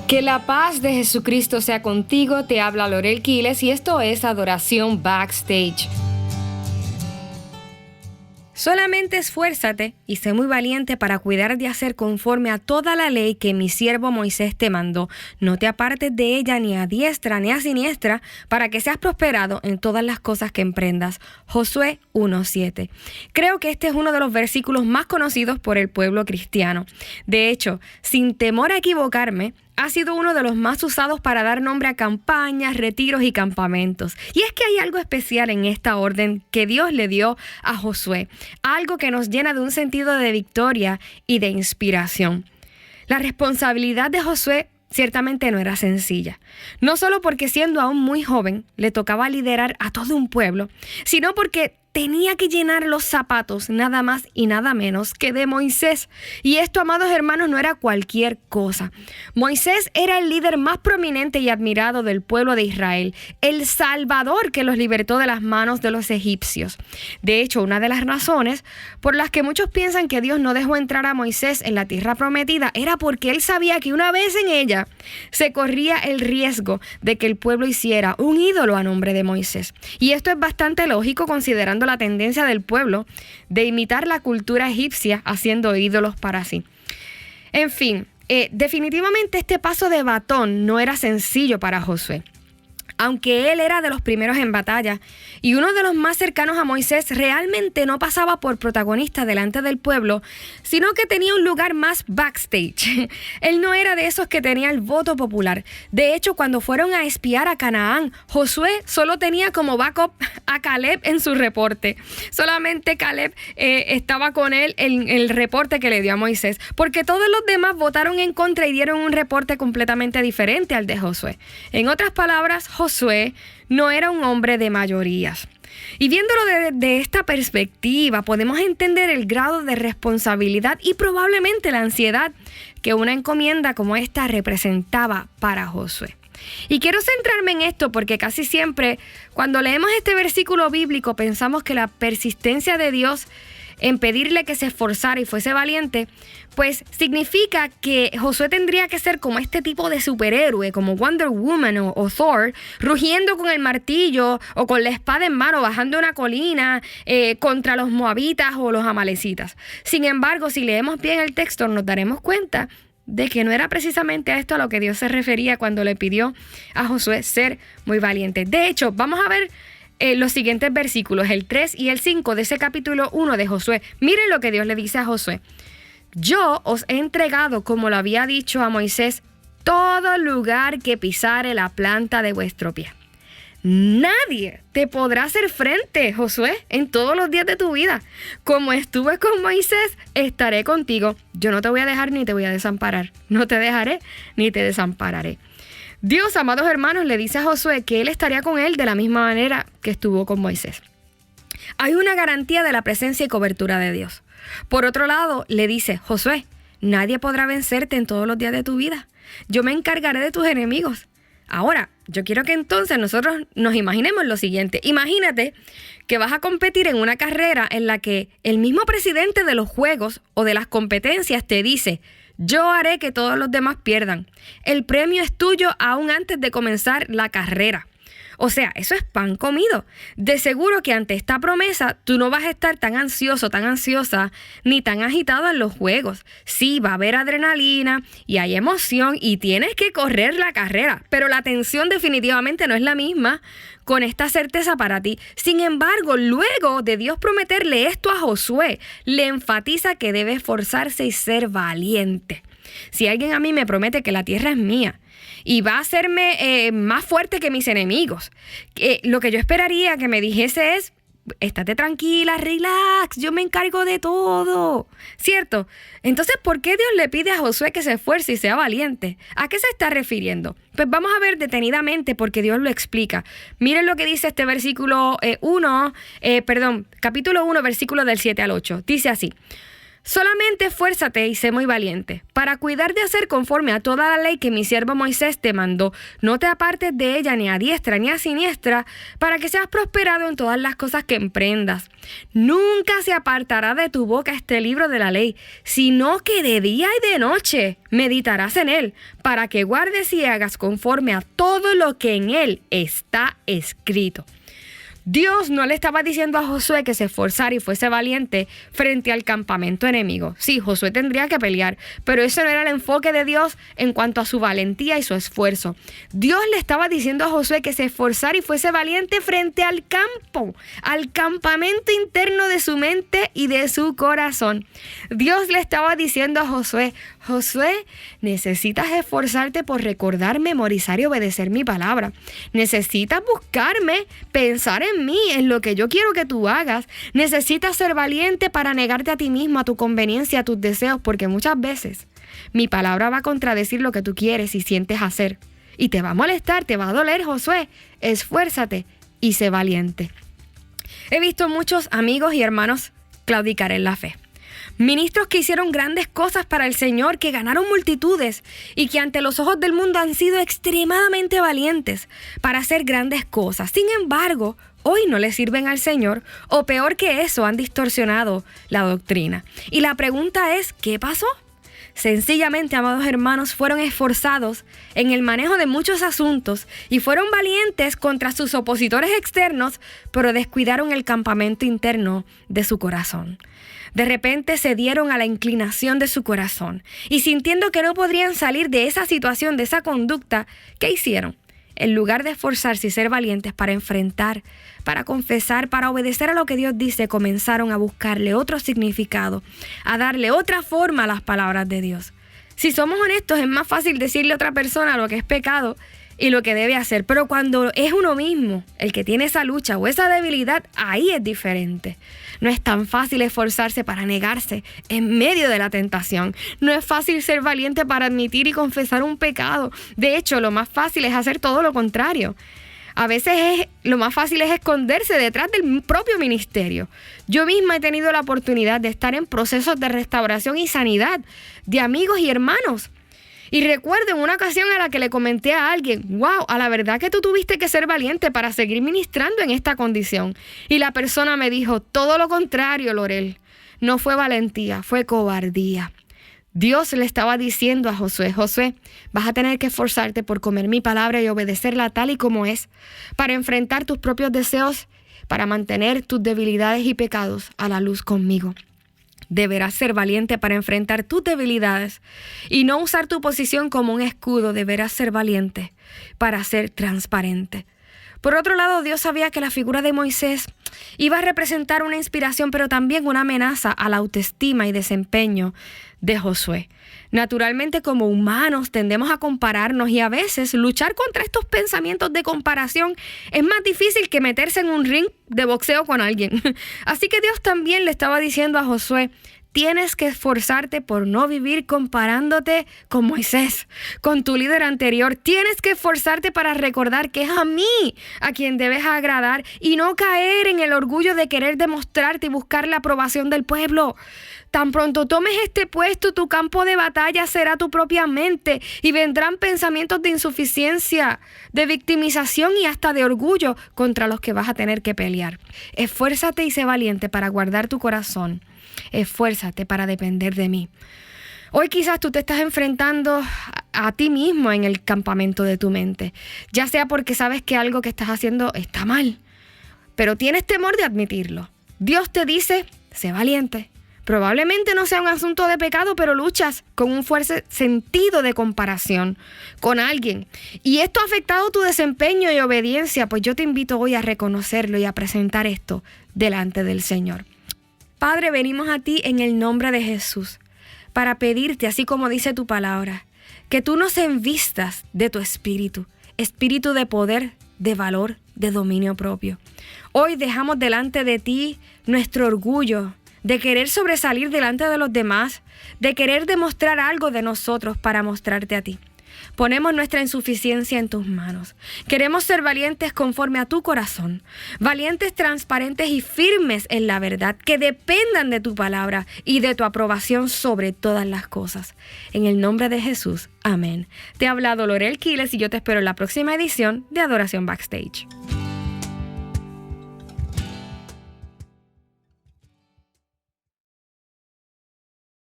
Que la paz de Jesucristo sea contigo, te habla Lorel Quiles y esto es Adoración Backstage. Solamente esfuérzate y sé muy valiente para cuidar de hacer conforme a toda la ley que mi siervo Moisés te mandó. No te apartes de ella ni a diestra ni a siniestra, para que seas prosperado en todas las cosas que emprendas. Josué 1:7. Creo que este es uno de los versículos más conocidos por el pueblo cristiano. De hecho, sin temor a equivocarme, ha sido uno de los más usados para dar nombre a campañas, retiros y campamentos. Y es que hay algo especial en esta orden que Dios le dio a Josué, algo que nos llena de un sentido de victoria y de inspiración. La responsabilidad de Josué ciertamente no era sencilla, no solo porque siendo aún muy joven le tocaba liderar a todo un pueblo, sino porque tenía que llenar los zapatos nada más y nada menos que de Moisés. Y esto, amados hermanos, no era cualquier cosa. Moisés era el líder más prominente y admirado del pueblo de Israel, el Salvador que los libertó de las manos de los egipcios. De hecho, una de las razones por las que muchos piensan que Dios no dejó entrar a Moisés en la tierra prometida era porque él sabía que una vez en ella se corría el riesgo de que el pueblo hiciera un ídolo a nombre de Moisés. Y esto es bastante lógico considerando la tendencia del pueblo de imitar la cultura egipcia haciendo ídolos para sí. En fin, definitivamente este paso de batón no era sencillo para Josué. Aunque él era de los primeros en batalla y uno de los más cercanos a Moisés, realmente no pasaba por protagonista delante del pueblo, sino que tenía un lugar más backstage. Él no era de esos que tenía el voto popular. De hecho, cuando fueron a espiar a Canaán, Josué solo tenía como backup a Caleb en su reporte. Solamente Caleb estaba con él en el reporte que le dio a Moisés, porque todos los demás votaron en contra y dieron un reporte completamente diferente al de Josué. En otras palabras, Josué no era un hombre de mayorías. Y viéndolo de esta perspectiva, podemos entender el grado de responsabilidad y probablemente la ansiedad que una encomienda como esta representaba para Josué. Y quiero centrarme en esto porque casi siempre cuando leemos este versículo bíblico pensamos que la persistencia de Dios en pedirle que se esforzara y fuese valiente, pues significa que Josué tendría que ser como este tipo de superhéroe, como Wonder Woman o Thor, rugiendo con el martillo o con la espada en mano, bajando una colina contra los moabitas o los amalecitas. Sin embargo, si leemos bien el texto, nos daremos cuenta de que no era precisamente a esto a lo que Dios se refería cuando le pidió a Josué ser muy valiente. De hecho, vamos a ver los siguientes versículos, el 3 y el 5 de ese capítulo 1 de Josué. Miren lo que Dios le dice a Josué. Yo os he entregado, como lo había dicho a Moisés, todo lugar que pisare la planta de vuestro pie. Nadie te podrá hacer frente, Josué, en todos los días de tu vida. Como estuve con Moisés, estaré contigo. Yo no te voy a dejar ni te voy a desamparar. No te dejaré ni te desampararé. Dios, amados hermanos, le dice a Josué que él estaría con él de la misma manera que estuvo con Moisés. Hay una garantía de la presencia y cobertura de Dios. Por otro lado, le dice, Josué, nadie podrá vencerte en todos los días de tu vida. Yo me encargaré de tus enemigos. Ahora, yo quiero que entonces nosotros nos imaginemos lo siguiente. Imagínate que vas a competir en una carrera en la que el mismo presidente de los juegos o de las competencias te dice, yo haré que todos los demás pierdan. El premio es tuyo aún antes de comenzar la carrera. O sea, eso es pan comido. De seguro que ante esta promesa tú no vas a estar tan ansioso, tan ansiosa, ni tan agitado en los juegos. Sí, va a haber adrenalina y hay emoción y tienes que correr la carrera, pero la tensión definitivamente no es la misma con esta certeza para ti. Sin embargo, luego de Dios prometerle esto a Josué, le enfatiza que debe esforzarse y ser valiente. Si alguien a mí me promete que la tierra es mía y va a hacerme más fuerte que mis enemigos, lo que yo esperaría que me dijese es, estate tranquila, relax, yo me encargo de todo, ¿cierto? Entonces, ¿por qué Dios le pide a Josué que se esfuerce y sea valiente? ¿A qué se está refiriendo? Pues vamos a ver detenidamente porque Dios lo explica. Miren lo que dice este capítulo 1, versículo del 7 al 8. Dice así, Solamente esfuérzate y sé muy valiente, para cuidar de hacer conforme a toda la ley que mi siervo Moisés te mandó. No te apartes de ella ni a diestra ni a siniestra, para que seas prosperado en todas las cosas que emprendas. Nunca se apartará de tu boca este libro de la ley, sino que de día y de noche meditarás en él, para que guardes y hagas conforme a todo lo que en él está escrito. Dios no le estaba diciendo a Josué que se esforzara y fuese valiente frente al campamento enemigo. Sí, Josué tendría que pelear, pero ese no era el enfoque de Dios en cuanto a su valentía y su esfuerzo. Dios le estaba diciendo a Josué que se esforzara y fuese valiente frente al campo, al campamento interno de su mente y de su corazón. Dios le estaba diciendo a Josué, necesitas esforzarte por recordar, memorizar y obedecer mi palabra. Necesitas buscarme, pensar en mí, en lo que yo quiero que tú hagas. Necesitas ser valiente para negarte a ti mismo, a tu conveniencia, a tus deseos, porque muchas veces mi palabra va a contradecir lo que tú quieres y sientes hacer. Y te va a molestar, te va a doler, Josué. Esfuérzate y sé valiente. He visto muchos amigos y hermanos claudicar en la fe. Ministros que hicieron grandes cosas para el Señor, que ganaron multitudes y que ante los ojos del mundo han sido extremadamente valientes para hacer grandes cosas. Sin embargo, hoy no le sirven al Señor, o peor que eso, han distorsionado la doctrina. Y la pregunta es, ¿qué pasó? Sencillamente, amados hermanos, fueron esforzados en el manejo de muchos asuntos y fueron valientes contra sus opositores externos, pero descuidaron el campamento interno de su corazón. De repente se dieron a la inclinación de su corazón y sintiendo que no podrían salir de esa situación, de esa conducta, ¿qué hicieron? En lugar de esforzarse y ser valientes para enfrentar, para confesar, para obedecer a lo que Dios dice, comenzaron a buscarle otro significado, a darle otra forma a las palabras de Dios. Si somos honestos, es más fácil decirle a otra persona lo que es pecado y lo que debe hacer, pero cuando es uno mismo el que tiene esa lucha o esa debilidad, ahí es diferente. No es tan fácil esforzarse para negarse en medio de la tentación. No es fácil ser valiente para admitir y confesar un pecado. De hecho, lo más fácil es hacer todo lo contrario. A veces lo más fácil es esconderse detrás del propio ministerio. Yo misma he tenido la oportunidad de estar en procesos de restauración y sanidad de amigos y hermanos. Y recuerdo en una ocasión a la que le comenté a alguien, wow, a la verdad que tú tuviste que ser valiente para seguir ministrando en esta condición. Y la persona me dijo, todo lo contrario, Lorel, no fue valentía, fue cobardía. Dios le estaba diciendo a Josué, vas a tener que esforzarte por comer mi palabra y obedecerla tal y como es, para enfrentar tus propios deseos, para mantener tus debilidades y pecados a la luz conmigo. Deberás ser valiente para enfrentar tus debilidades y no usar tu posición como un escudo. Deberás ser valiente para ser transparente. Por otro lado, Dios sabía que la figura de Moisés iba a representar una inspiración, pero también una amenaza a la autoestima y desempeño de Josué. Naturalmente, como humanos, tendemos a compararnos y a veces luchar contra estos pensamientos de comparación es más difícil que meterse en un ring de boxeo con alguien. Así que Dios también le estaba diciendo a Josué, tienes que esforzarte por no vivir comparándote con Moisés, con tu líder anterior. Tienes que esforzarte para recordar que es a mí a quien debes agradar y no caer en el orgullo de querer demostrarte y buscar la aprobación del pueblo. Tan pronto tomes este puesto, tu campo de batalla será tu propia mente y vendrán pensamientos de insuficiencia, de victimización y hasta de orgullo contra los que vas a tener que pelear. Esfuérzate y sé valiente para guardar tu corazón. Esfuérzate para depender de mí. Hoy quizás tú te estás enfrentando a ti mismo en el campamento de tu mente, ya sea porque sabes que algo que estás haciendo está mal, pero tienes temor de admitirlo. Dios te dice, sé valiente. Probablemente no sea un asunto de pecado, pero luchas con un fuerte sentido de comparación con alguien. Y esto ha afectado tu desempeño y obediencia, pues yo te invito hoy a reconocerlo y a presentar esto delante del Señor. Padre, venimos a ti en el nombre de Jesús para pedirte, así como dice tu palabra, que tú nos envistas de tu espíritu de poder, de valor, de dominio propio. Hoy dejamos delante de ti nuestro orgullo, de querer sobresalir delante de los demás, de querer demostrar algo de nosotros para mostrarte a ti. Ponemos nuestra insuficiencia en tus manos. Queremos ser valientes conforme a tu corazón, valientes, transparentes y firmes en la verdad, que dependan de tu palabra y de tu aprobación sobre todas las cosas. En el nombre de Jesús, amén. Te ha hablado Lorel Quiles y yo te espero en la próxima edición de Adoración Backstage.